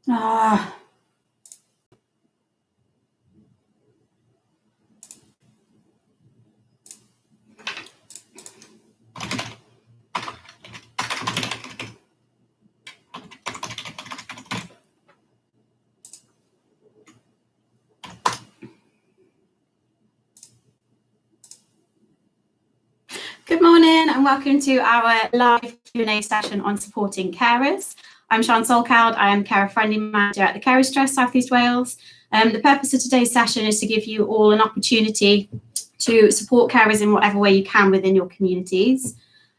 Ah. Good morning and welcome to our live Q&A session on supporting carers. I'm Sian Solcald. I am Carer Friendly Manager at the Carers Trust South East Wales. The purpose of today's session is to give you all an opportunity to support carers in whatever way you can within your communities.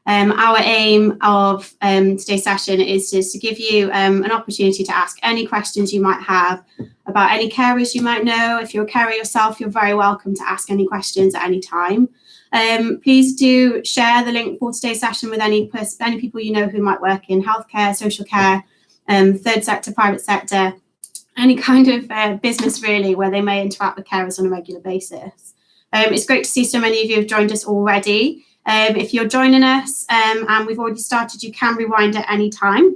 Our aim of today's session is just to give you an opportunity to ask any questions you might have about any carers you might know. If you're a carer yourself, you're very welcome to ask any questions at any time. Please do share the link for today's session with any people you know who might work in healthcare, social care, third sector, private sector, any kind of business really where they may interact with carers on a regular basis. It's great to see so many of you have joined us already. If you're joining us and we've already started, you can rewind at any time.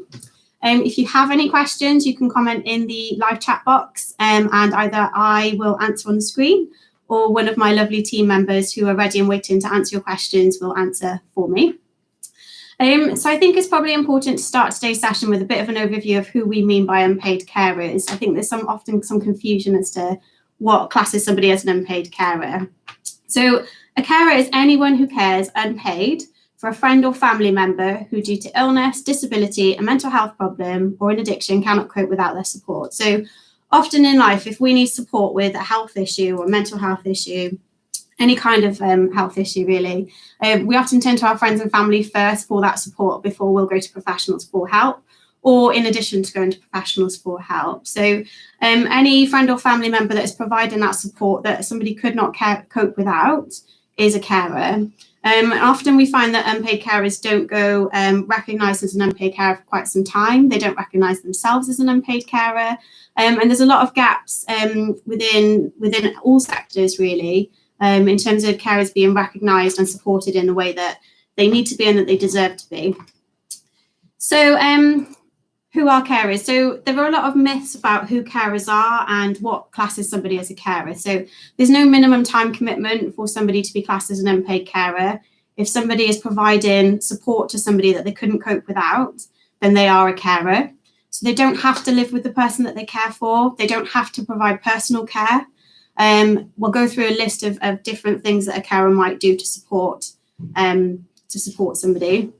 If you have any questions, you can comment in the live chat box and either I will answer on the screen or one of my lovely team members who are ready and waiting to answer your questions will answer for me. So I think it's probably important to start today's session with a bit of an overview of who we mean by unpaid carers. I think there's often some confusion as to what classes somebody as an unpaid carer. So a carer is anyone who cares unpaid for a friend or family member who, due to illness, disability, a mental health problem, or an addiction, cannot cope without their support. So often in life, if we need support with a health issue or a mental health issue, any kind of health issue really, we often turn to our friends and family first for that support before we'll go to professionals for help, or in addition to going to professionals for help. So any friend or family member that is providing that support that somebody could not cope without is a carer. Often we find that unpaid carers don't go recognised as an unpaid carer for quite some time. They don't recognise themselves as an unpaid carer. And there's a lot of gaps within all sectors really, in terms of carers being recognised and supported in the way that they need to be and that they deserve to be. So who are carers? So there are a lot of myths about who carers are and what classes somebody as a carer. So there's no minimum time commitment for somebody to be classed as an unpaid carer. If somebody is providing support to somebody that they couldn't cope without, then they are a carer. So they don't have to live with the person that they care for. They don't have to provide personal care. We'll go through a list of different things that a carer might do to support somebody.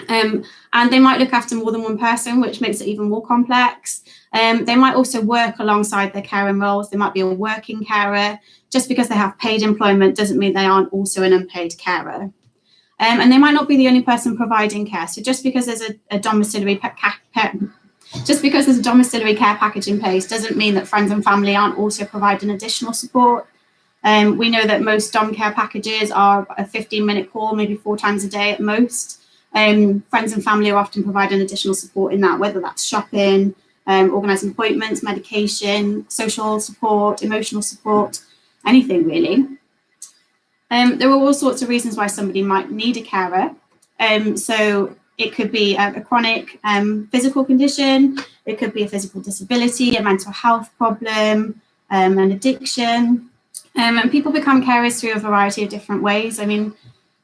And they might look after more than one person, which makes it even more complex. They might also work alongside their caring roles. They might be a working carer. Just because they have paid employment doesn't mean they aren't also an unpaid carer. And they might not be the only person providing care. So just because there's a domiciliary care package in place doesn't mean that friends and family aren't also providing additional support. We know that most dom care packages are a 15-minute call, maybe 4 times a day at most. Friends and family are often providing additional support in that, whether that's shopping, organising appointments, medication, social support, emotional support, anything really. There are all sorts of reasons why somebody might need a carer. So it could be a chronic physical condition, it could be a physical disability, a mental health problem, an addiction. And people become carers through a variety of different ways. I mean,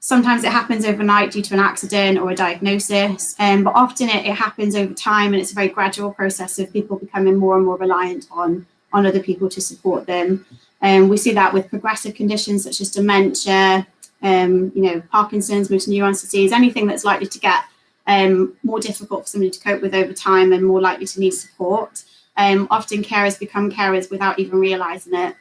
sometimes it happens overnight due to an accident or a diagnosis, but often it happens over time, and it's a very gradual process of people becoming more and more reliant on other people to support them. We see that with progressive conditions such as dementia, Parkinson's, motor neuron disease, anything that's likely to get more difficult for somebody to cope with over time and more likely to need support. Often carers become carers without even realising it.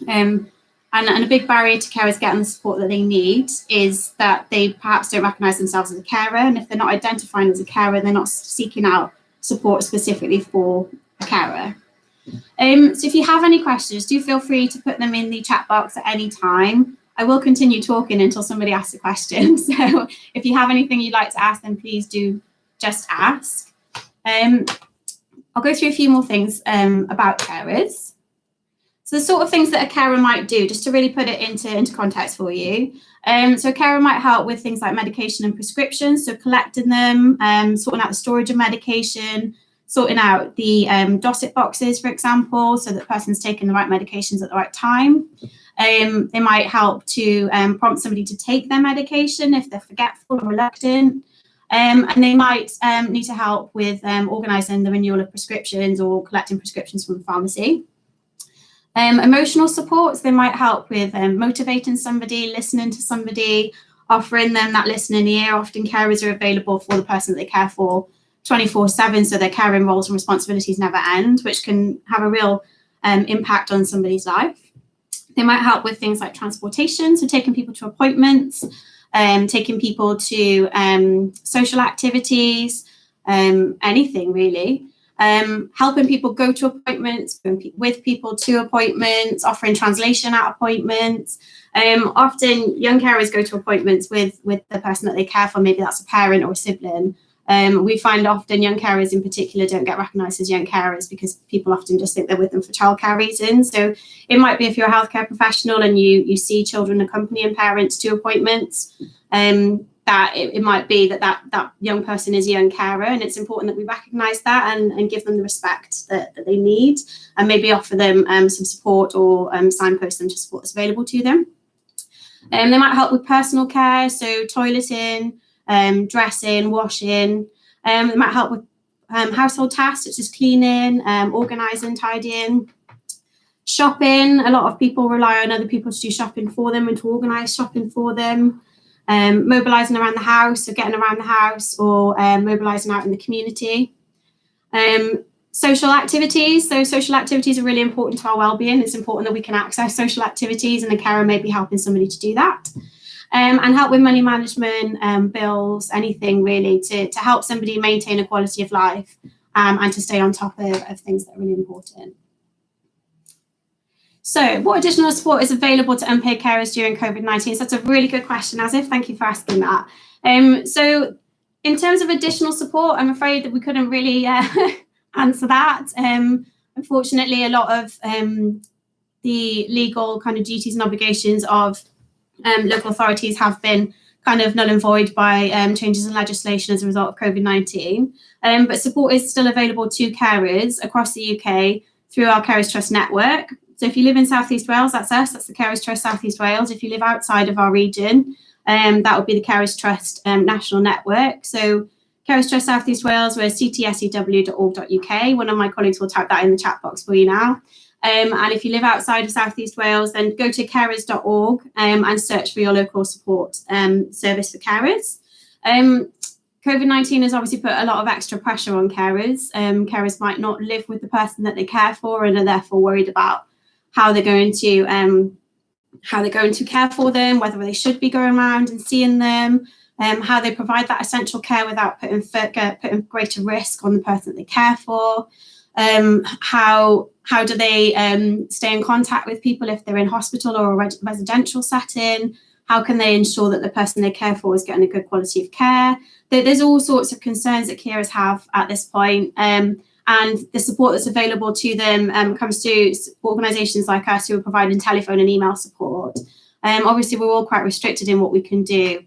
And a big barrier to carers getting the support that they need is that they perhaps don't recognise themselves as a carer, and if they're not identifying as a carer, they're not seeking out support specifically for a carer. So if you have any questions, do feel free to put them in the chat box at any time. I will continue talking until somebody asks a question. So if you have anything you'd like to ask, then please do just ask. I'll go through a few more things about carers. So the sort of things that a carer might do, just to really put it into context for you. So a carer might help with things like medication and prescriptions, so collecting them, sorting out the storage of medication, sorting out the DOSIT boxes, for example, so that the person's taking the right medications at the right time. They might help to prompt somebody to take their medication if they're forgetful or reluctant. And they might need to help with organising the renewal of prescriptions or collecting prescriptions from the pharmacy. Emotional supports, they might help with motivating somebody, listening to somebody, offering them that listening ear. Often carers are available for the person that they care for 24/7, so their caring roles and responsibilities never end, which can have a real impact on somebody's life. They might help with things like transportation, so taking people to appointments, taking people to social activities, anything really. Helping people go to appointments, going with people to appointments, offering translation at appointments. Often young carers go to appointments with the person that they care for, maybe that's a parent or a sibling. We find often young carers in particular don't get recognised as young carers because people often just think they're with them for childcare reasons. So it might be if you're a healthcare professional and you see children accompanying parents to appointments, that it might be that young person is a young carer, and it's important that we recognise that and give them the respect that they need, and maybe offer them some support or signpost them to support that's available to them. They might help with personal care, so toileting, dressing, washing. They might help with household tasks such as cleaning, organising, tidying. Shopping, a lot of people rely on other people to do shopping for them and to organise shopping for them. Mobilising around the house, so getting around the house, or mobilising out in the community. Social activities, so social activities are really important to our well-being. It's important that we can access social activities, and the carer may be helping somebody to do that. And help with money management, bills, anything really to help somebody maintain a quality of life and to stay on top of things that are really important. So what additional support is available to unpaid carers during COVID-19? So that's a really good question, Asif. Thank you for asking that. So in terms of additional support, I'm afraid that we couldn't really answer that. Unfortunately, a lot of the legal kind of duties and obligations of local authorities have been kind of null and void by changes in legislation as a result of COVID-19. But support is still available to carers across the UK through our Carers Trust network. So if you live in South East Wales, that's us, that's the Carers Trust South East Wales. If you live outside of our region, that would be the Carers Trust national network. So Carers Trust South East Wales, we're ctsew.org.uk. One of my colleagues will type that in the chat box for you now. And if you live outside of South East Wales, then go to carers.org and search for your local support service for carers. COVID-19 has obviously put a lot of extra pressure on carers. Carers might not live with the person that they care for and are therefore worried about how they're going to care for them, whether they should be going around and seeing them, how they provide that essential care without putting greater risk on the person that they care for. How do they stay in contact with people if they're in hospital or a residential setting? How can they ensure that the person they care for is getting a good quality of care? There's all sorts of concerns that carers have at this point. And the support that's available to them comes to organisations like us who are providing telephone and email support. Obviously, we're all quite restricted in what we can do.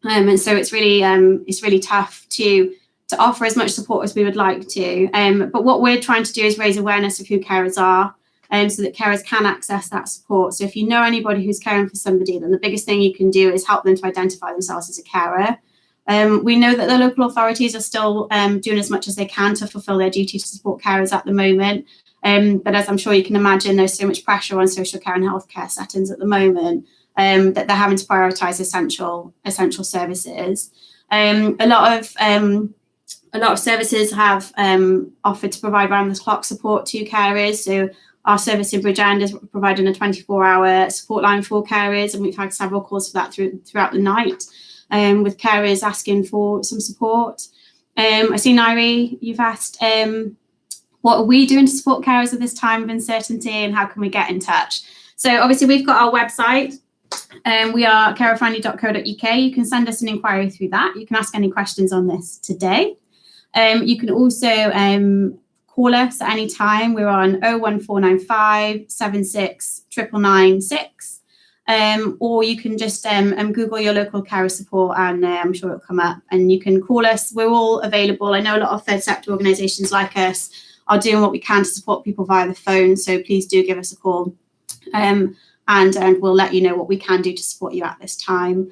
And so it's really tough to offer as much support as we would like to. But what we're trying to do is raise awareness of who carers are, so that carers can access that support. So if you know anybody who's caring for somebody, then the biggest thing you can do is help them to identify themselves as a carer. We know that the local authorities are still doing as much as they can to fulfil their duty to support carers at the moment. But as I'm sure you can imagine, there's so much pressure on social care and healthcare settings at the moment that they're having to prioritise essential services. A lot of services have offered to provide round-the-clock support to carers. So our service in Bridgend is providing a 24-hour support line for carers, and we've had several calls for that throughout the night, with carers asking for some support. I see, Nairi, you've asked, what are we doing to support carers at this time of uncertainty, and how can we get in touch? So obviously we've got our website. We are carerfriendly.co.uk. You can send us an inquiry through that. You can ask any questions on this today. You can also call us at any time. We're on 01495 76 999 6. or you can just Google your local carer support, and I'm sure it'll come up, and you can call us. We're all available. I know a lot of third sector organisations like us are doing what we can to support people via the phone, so please do give us a call, and we'll let you know what we can do to support you at this time.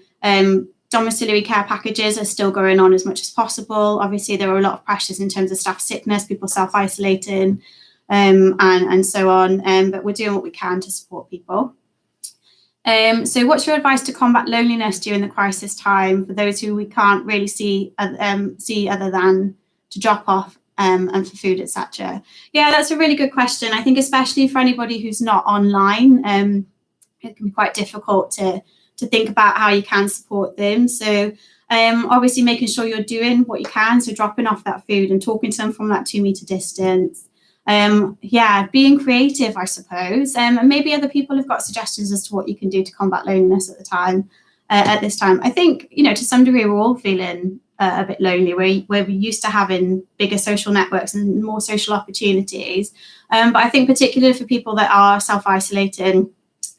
Domiciliary care packages are still going on as much as possible. Obviously, there are a lot of pressures in terms of staff sickness, people self-isolating, and so on, but we're doing what we can to support people. So what's your advice to combat loneliness during the crisis time for those who we can't really see other than to drop off and for food, etc.? Yeah, that's a really good question. I think especially for anybody who's not online, it can be quite difficult to think about how you can support them. So obviously making sure you're doing what you can, so dropping off that food and talking to them from that 2-meter distance. Being creative, I suppose, and maybe other people have got suggestions as to what you can do to combat loneliness at this time. I think, to some degree, we're all feeling a bit lonely. We're used to having bigger social networks and more social opportunities, but I think particularly for people that are self-isolating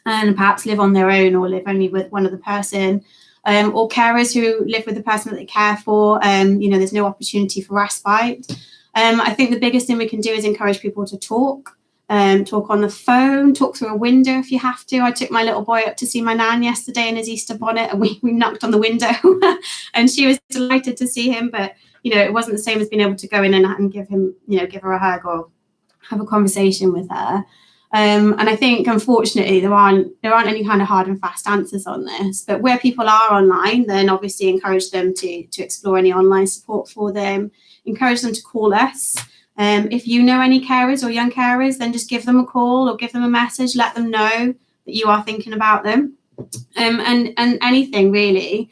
and perhaps live on their own or live only with one other person, or carers who live with the person that they care for, there's no opportunity for respite. I think the biggest thing we can do is encourage people to talk on the phone, talk through a window if you have to. I took my little boy up to see my nan yesterday in his Easter bonnet, and we knocked on the window and she was delighted to see him, but it wasn't the same as being able to go in and give her a hug or have a conversation with her. And I think, unfortunately, there aren't any kind of hard and fast answers on this. But where people are online, then obviously encourage them to explore any online support for them. Encourage them to call us. If you know any carers or young carers, then just give them a call or give them a message. Let them know that you are thinking about them. And anything really.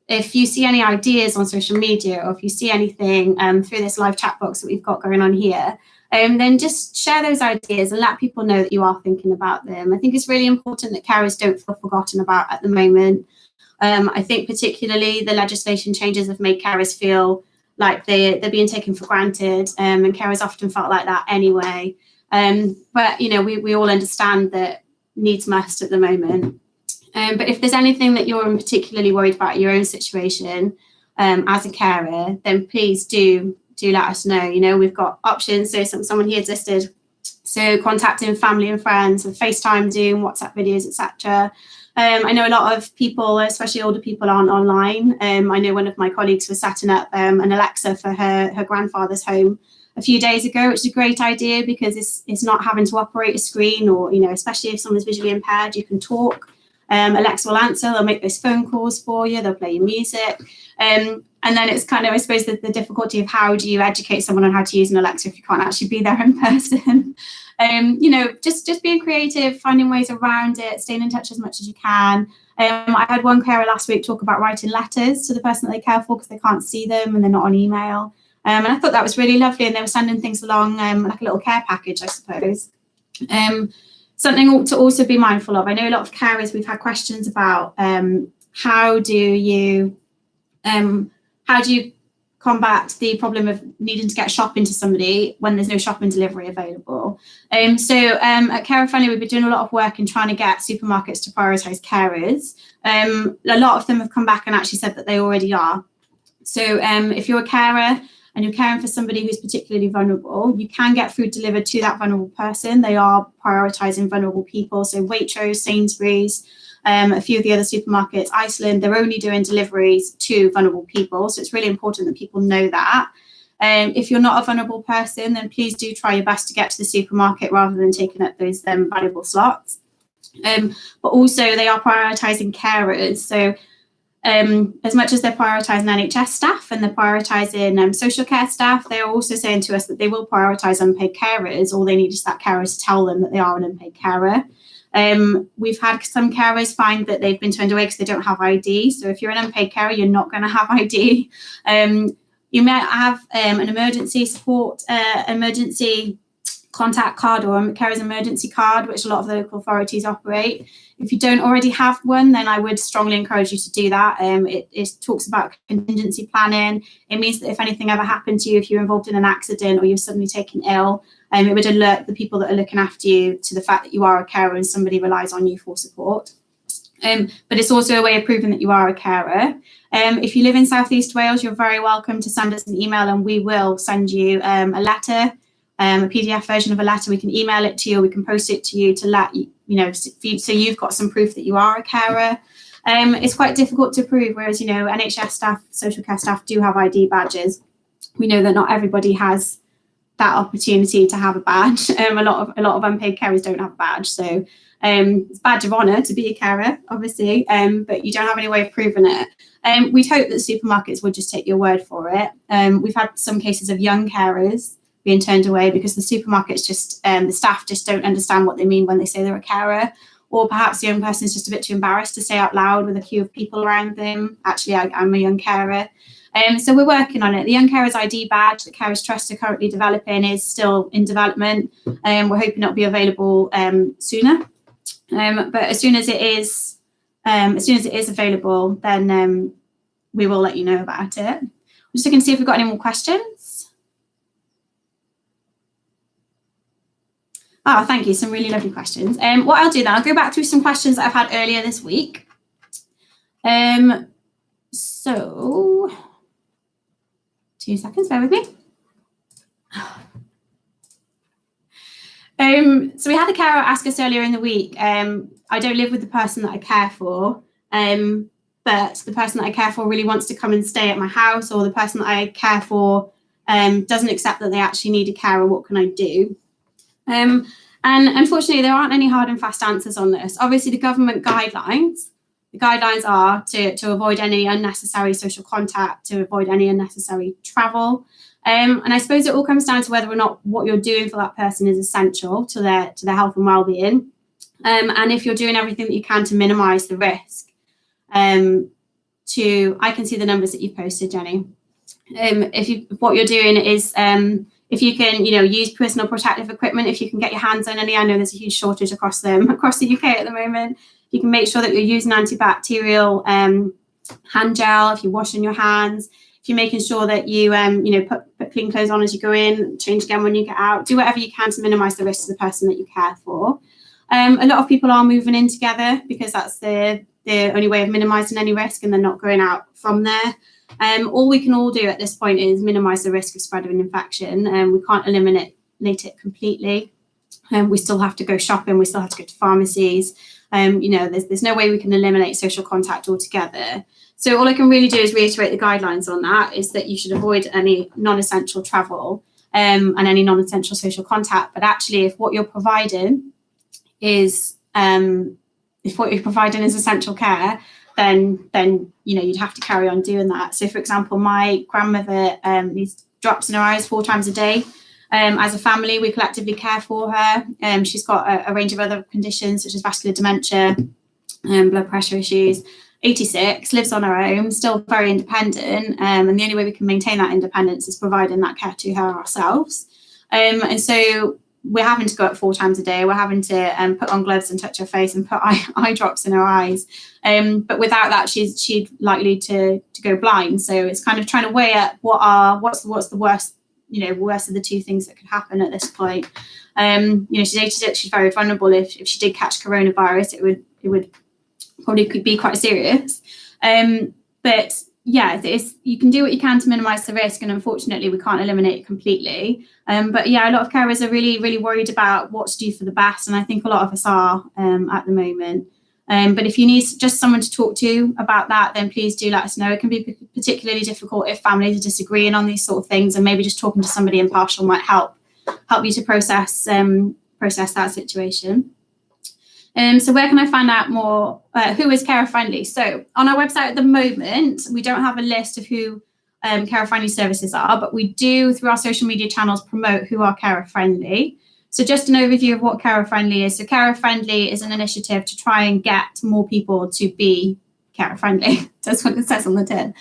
If you see any ideas on social media, or if you see anything through this live chat box that we've got going on here, then just share those ideas and let people know that you are thinking about them. I think it's really important that carers don't feel forgotten about at the moment. I think particularly the legislation changes have made carers feel like they're being taken for granted, and carers often felt like that anyway. But we all understand that needs must at the moment. But if there's anything that you're particularly worried about in your own situation as a carer, then please do let us know. We've got options. So someone here listed. So contacting family and friends with FaceTime, Zoom, WhatsApp videos, etc. I know a lot of people, especially older people, aren't online. I know one of my colleagues was setting up an Alexa for her grandfather's home a few days ago, which is a great idea because it's not having to operate a screen, or especially if someone's visually impaired, you can talk. Alexa will answer, they'll make those phone calls for you, they'll play your music. And then it's kind of, I suppose, the difficulty of how do you educate someone on how to use an Alexa if you can't actually be there in person. Just being creative, finding ways around it, staying in touch as much as you can. I had one carer last week talk about writing letters to the person that they care for because they can't see them and they're not on email. And I thought that was really lovely, and they were sending things along like a little care package, I suppose. Something to also be mindful of. I know a lot of carers, we've had questions about how do you combat the problem of needing to get shopping to somebody when there's no shopping delivery available. At Carer Friendly, we've been doing a lot of work in trying to get supermarkets to prioritise carers. A lot of them have come back and actually said that they already are. So if you're a carer and you're caring for somebody who's particularly vulnerable, you can get food delivered to that vulnerable person. They are prioritising vulnerable people. So Waitrose, Sainsbury's, a few of the other supermarkets, Iceland, they're only doing deliveries to vulnerable people. So it's really important that people know that. If you're not a vulnerable person, then please do try your best to get to the supermarket rather than taking up those valuable slots. But also they are prioritising carers. So as much as they're prioritising NHS staff and they're prioritising social care staff, they're also saying to us that they will prioritise unpaid carers. All they need is that carer to tell them that they are an unpaid carer. We've had some carers find that they've been turned away because they don't have ID. So if you're an unpaid carer, you're not going to have ID. You might have an emergency support, emergency contact card, or a carer's emergency card, which a lot of the local authorities operate. If you don't already have one, then I would strongly encourage you to do that. It talks about contingency planning. It means that if anything ever happened to you, if you're involved in an accident or you're suddenly taken ill, it would alert the people that are looking after you to the fact that you are a carer and somebody relies on you for support. But it's also a way of proving that you are a carer. If you live in South East Wales, you're very welcome to send us an email and we will send you a letter, a PDF version of a letter. We can email it to you, or we can post it to you to let you, so you've got some proof that you are a carer. It's quite difficult to prove, whereas, NHS staff, social care staff do have ID badges. We know that not everybody has that opportunity to have a badge. A lot of unpaid carers don't have a badge, so it's a badge of honour to be a carer, obviously, but you don't have any way of proving it. We'd hope that supermarkets would just take your word for it. We've had some cases of young carers being turned away because the supermarkets the staff just don't understand what they mean when they say they're a carer, or perhaps the young person is just a bit too embarrassed to say out loud with a queue of people around them, actually, I'm a young carer. So we're working on it. The Young Carers ID badge that Carers Trust are currently developing is still in development. We're hoping it'll be available sooner. But as soon as it is available, then we will let you know about it. I'm just looking to see if we've got any more questions. Oh, thank you. Some really lovely questions. What I'll do then, I'll go back through some questions that I've had earlier this week. So 2 seconds, bear with me. So we had a carer ask us earlier in the week, I don't live with the person that I care for, but the person that I care for really wants to come and stay at my house, or the person that I care for doesn't accept that they actually need a carer. What can I do? And unfortunately, there aren't any hard and fast answers on this. Obviously, the government guidelines are to avoid any unnecessary social contact, to avoid any unnecessary travel. And I suppose it all comes down to whether or not what you're doing for that person is essential to their health and well-being. And if you're doing everything that you can to minimise the risk. I can see the numbers that you've posted, Jenny. What you're doing is, if you can, use personal protective equipment, if you can get your hands on any, I know there's a huge shortage across the UK at the moment. You can make sure that you're using antibacterial hand gel, if you're washing your hands, if you're making sure that you, put clean clothes on as you go in, change again when you get out, do whatever you can to minimise the risk to the person that you care for. A lot of people are moving in together because that's the only way of minimising any risk, and they're not going out from there. All we can all do at this point is minimise the risk of spread of an infection, and we can't eliminate it completely. We still have to go shopping, we still have to go to pharmacies. There's no way we can eliminate social contact altogether. So all I can really do is reiterate the guidelines on that, is that you should avoid any non-essential travel and any non-essential social contact. But actually, if what you're providing is essential care, then you'd have to carry on doing that. So for example, my grandmother needs drops in her eyes 4 times a day. As a family, we collectively care for her. She's got a range of other conditions such as vascular dementia, blood pressure issues. 86, lives on her own, still very independent, and the only way we can maintain that independence is providing that care to her ourselves. And so we're having to go up 4 times a day. We're having to put on gloves and touch her face and put eye drops in her eyes. But without that, she's likely to go blind. So it's kind of trying to weigh up what's the worst, worst of the 2 things that could happen at this point. She's 86. She's very vulnerable. If she did catch coronavirus, it would probably could be quite serious. But yeah, you can do what you can to minimise the risk, and unfortunately we can't eliminate it completely. But yeah, a lot of carers are really, really worried about what to do for the best, and I think a lot of us are at the moment. But if you need just someone to talk to about that, then please do let us know. It can be particularly difficult if families are disagreeing on these sort of things, and maybe just talking to somebody impartial might help you to process that situation. So where can I find out more? Who is carer friendly? So on our website at the moment, we don't have a list of who carer friendly services are, but we do, through our social media channels, promote who are carer friendly. So just an overview of what carer friendly is. So carer friendly is an initiative to try and get more people to be carer friendly. That's what it says on the tin.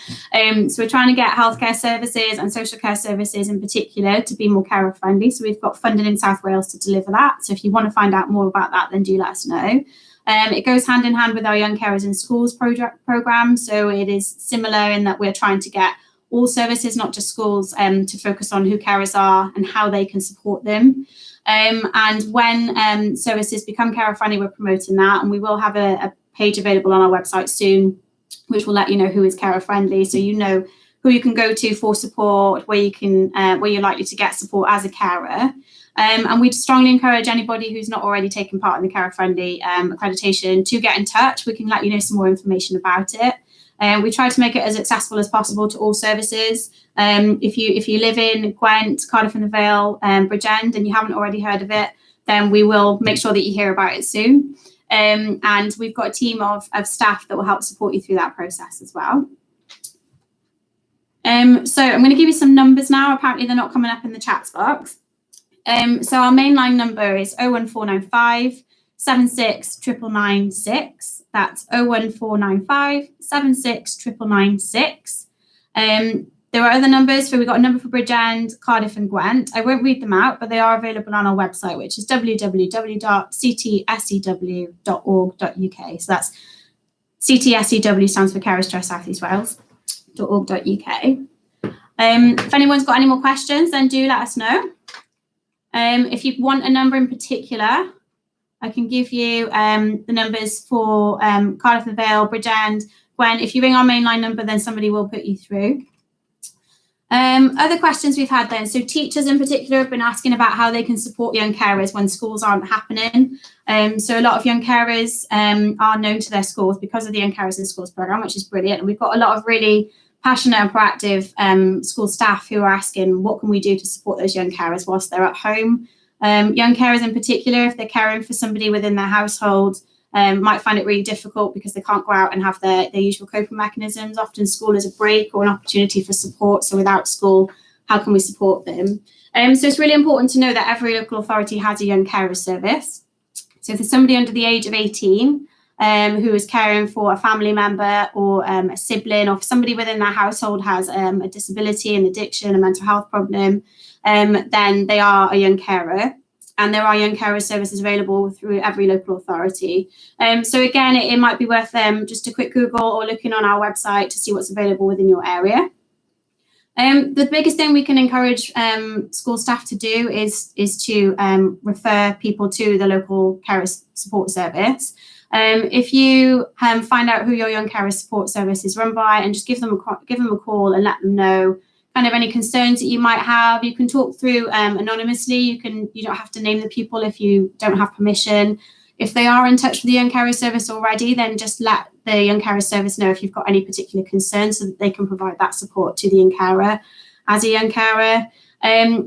So we're trying to get healthcare services and social care services in particular to be more carer friendly. So we've got funding in South Wales to deliver that. So if you want to find out more about that, then do let us know. It goes hand in hand with our Young Carers in Schools programme. So it is similar in that we're trying to get all services, not just schools, to focus on who carers are and how they can support them. And when services become carer friendly, we're promoting that, and we will have a page available on our website soon, which will let you know who is carer friendly, so you know who you can go to for support, where you're likely to get support as a carer. And we'd strongly encourage anybody who's not already taken part in the Carer Friendly accreditation to get in touch. We can let you know some more information about it. We try to make it as accessible as possible to all services. If you live in Gwent, Cardiff and the Vale, Bridgend, and you haven't already heard of it, then we will make sure that you hear about it soon. And we've got a team of staff that will help support you through that process as well. So I'm going to give you some numbers now. Apparently they're not coming up in the chats box. So our mainline number is 01495 76 996. That's 01495 76 996. There are other numbers. So we've got a number for Bridgend, Cardiff and Gwent. I won't read them out, but they are available on our website, which is www.ctsew.org.uk. So that's CTSEW stands for Carers Trust South East Wales.org.uk. If anyone's got any more questions, then do let us know. If you want a number in particular, I can give you the numbers for Cardiff and Vale, Bridgend, Gwent. If you ring our mainline number, then somebody will put you through. Other questions we've had then. So teachers in particular have been asking about how they can support young carers when schools aren't happening. So a lot of young carers are known to their schools because of the Young Carers in Schools programme, which is brilliant. And we've got a lot of really passionate and proactive school staff who are asking, what can we do to support those young carers whilst they're at home? Young carers in particular, if they're caring for somebody within their household, might find it really difficult because they can't go out and have their usual coping mechanisms. Often school is a break or an opportunity for support. So without school, how can we support them? So it's really important to know that every local authority has a young carer service. So if there's somebody under the age of 18 who is caring for a family member or a sibling, or if somebody within their household has a disability, an addiction, a mental health problem, then they are a young carer. And there are young carer services available through every local authority. So again, it might be worth just a quick Google or looking on our website to see what's available within your area. The biggest thing we can encourage school staff to do is to refer people to the local carer support service. If you find out who your young carer support service is run by, and just give them a call and let them know kind of any concerns that you might have. You can talk through anonymously. You don't have to name the people if you don't have permission. If they are in touch with the Young Carer Service already, then just let the Young Carer Service know if you've got any particular concerns so that they can provide that support to the young carer as a young carer.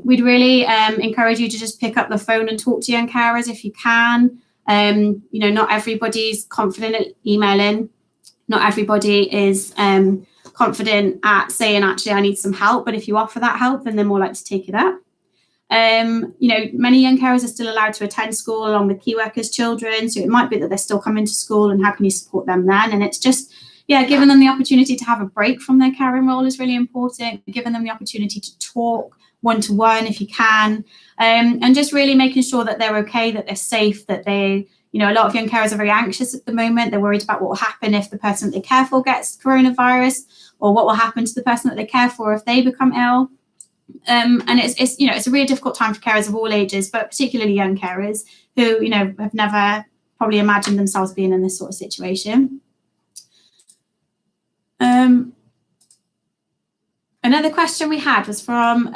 We'd really encourage you to just pick up the phone and talk to young carers if you can. Not everybody's confident at emailing. Not everybody is confident at saying, actually, I need some help. But if you offer that help, then they're more likely to take it up. Many young carers are still allowed to attend school along with key workers' children. So it might be that they're still coming to school, and how can you support them then? And it's just, giving them the opportunity to have a break from their caring role is really important. Giving them the opportunity to talk one-to-one if you can, and just really making sure that they're okay, that they're safe, that they, a lot of young carers are very anxious at the moment. They're worried about what will happen if the person that they care for gets coronavirus, or what will happen to the person that they care for if they become ill. And it's a really difficult time for carers of all ages, but particularly young carers who, have never probably imagined themselves being in this sort of situation. Another question we had was from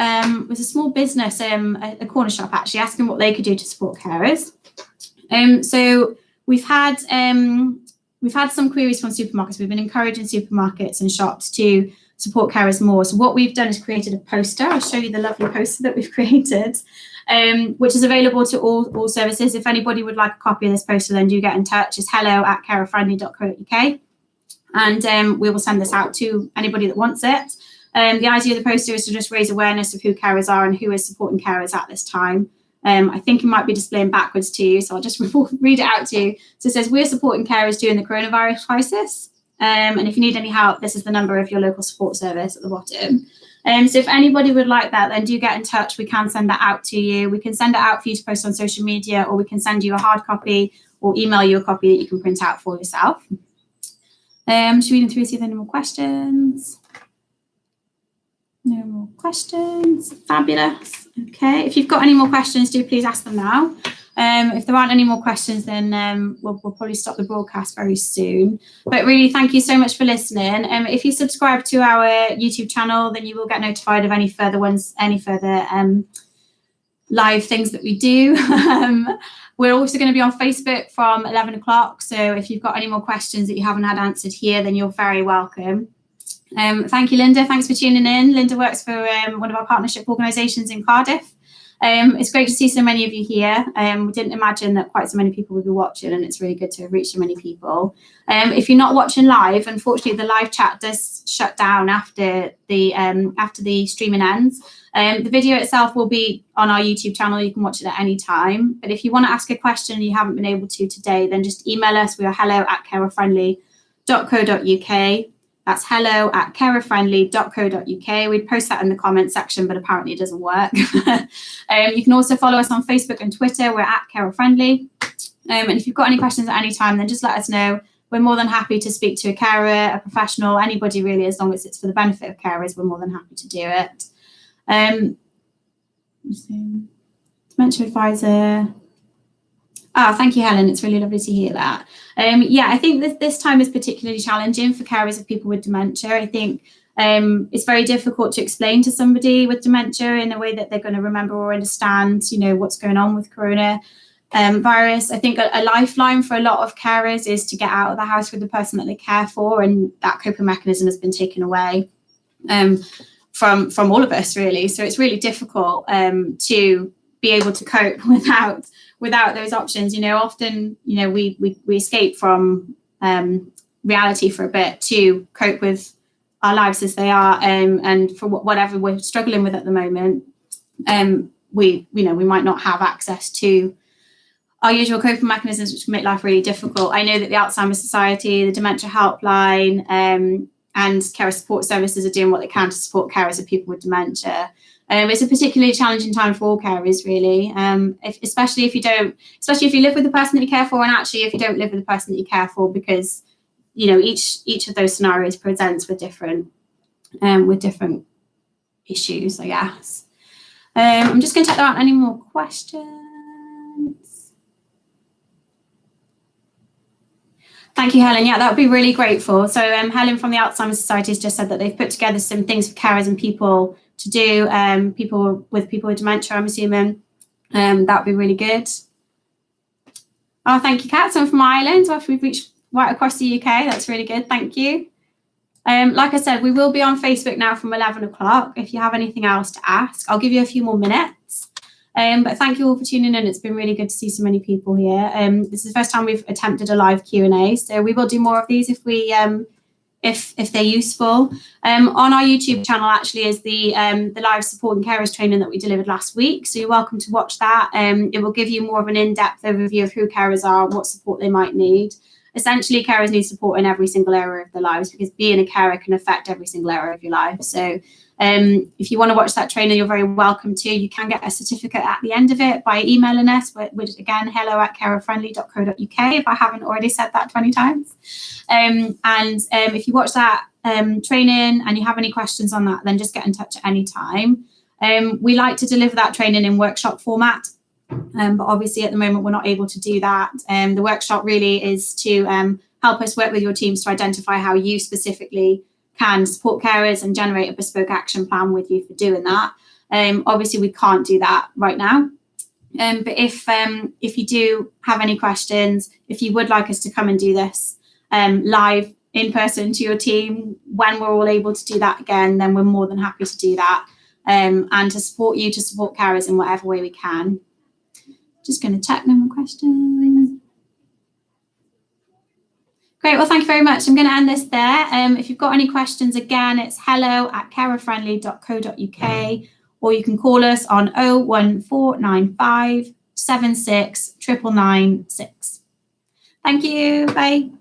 was a small business, a corner shop actually, asking what they could do to support carers. So we've had some queries from supermarkets. We've been encouraging supermarkets and shops to support carers more. So what we've done is created a poster. I'll show you the lovely poster that we've created, which is available to all services. If anybody would like a copy of this poster, then do get in touch. It's hello@carerfriendly.co.uk, and we will send this out to anybody that wants it. The idea of the poster is to just raise awareness of who carers are and who is supporting carers at this time. I think it might be displaying backwards to you, so I'll just read it out to you. So it says, we're supporting carers during the coronavirus crisis. And if you need any help, this is the number of your local support service at the bottom. So if anybody would like that, then do get in touch. We can send that out to you. We can send it out for you to post on social media, or we can send you a hard copy or email you a copy that you can print out for yourself. Just reading through, see if there are any more questions. No more questions. Fabulous. Okay, if you've got any more questions, do please ask them now. If there aren't any more questions, then we'll probably stop the broadcast very soon. But really, thank you so much for listening. If you subscribe to our YouTube channel, then you will get notified of any further live things that we do. We're also going to be on Facebook from 11 o'clock. So if you've got any more questions that you haven't had answered here, then you're very welcome. Thank you, Linda. Thanks for tuning in. Linda works for one of our partnership organisations in Cardiff. It's great to see so many of you here. We didn't imagine that quite so many people would be watching, and it's really good to reach so many people. If you're not watching live, unfortunately, the live chat does shut down after the streaming ends. The video itself will be on our YouTube channel. You can watch it at any time. But if you want to ask a question and you haven't been able to today, then just email us. We are hello@carerfriendly.co.uk. That's hello@carerfriendly.co.uk. We'd post that in the comment section, but apparently it doesn't work. You can also follow us on Facebook and Twitter. We're @carerfriendly. And if you've got any questions at any time, then just let us know. We're more than happy to speak to a carer, a professional, anybody really, as long as it's for the benefit of carers. We're more than happy to do it. Dementia advisor. Thank you, Helen. It's really lovely to hear that. Yeah, I think this time is particularly challenging for carers of people with dementia. I think it's very difficult to explain to somebody with dementia in a way that they're going to remember or understand, what's going on with coronavirus. I think a lifeline for a lot of carers is to get out of the house with the person that they care for, and that coping mechanism has been taken away from all of us, really. So it's really difficult to be able to cope without those options. Often we escape from reality for a bit to cope with our lives as they are, and for whatever we're struggling with at the moment, we might not have access to our usual coping mechanisms, which can make life really difficult. I know that the Alzheimer's Society, the Dementia Helpline, and carer support services are doing what they can to support carers of people with dementia. It's a particularly challenging time for all carers, really, especially if you live with the person that you care for, and actually if you don't live with the person that you care for, because each of those scenarios presents with different issues, I guess. I'm just going to check there aren't any more questions. Thank you, Helen. Yeah, that would be really grateful. So Helen from the Alzheimer's Society has just said that they've put together some things for carers and people to do, people with dementia, I'm assuming. That would be really good. Oh, thank you, Kat. Someone from Ireland. After we've reached right across the UK, that's really good. Thank you. Like I said, we will be on Facebook now from 11 o'clock. If you have anything else to ask, I'll give you a few more minutes. But thank you all for tuning in. It's been really good to see so many people here. This is the first time we've attempted a live Q&A, so we will do more of these if they're useful. On our YouTube channel actually is the live support and carers training that we delivered last week, so you're welcome to watch that. It will give you more of an in-depth overview of who carers are and what support they might need. Essentially, carers need support in every single area of their lives, because being a carer can affect every single area of your life. So if you want to watch that training, you're very welcome to. You can get a certificate at the end of it by emailing us, which again, hello@carerfriendly.co.uk, if I haven't already said that 20 times. If you watch that training and you have any questions on that, then just get in touch at any time. We like to deliver that training in workshop format. But obviously at the moment we're not able to do that. The workshop really is to help us work with your teams to identify how you specifically can support carers and generate a bespoke action plan with you for doing that. Obviously we can't do that right now. But if you do have any questions, if you would like us to come and do this live in person to your team when we're all able to do that again, then we're more than happy to do that, and to support carers in whatever way we can. Just going to check no more questions. Great, well, thank you very much. I'm going to end this there. If you've got any questions, again, it's hello@carerfriendly.co.uk, or you can call us on 01495 76 99996. Thank you, bye.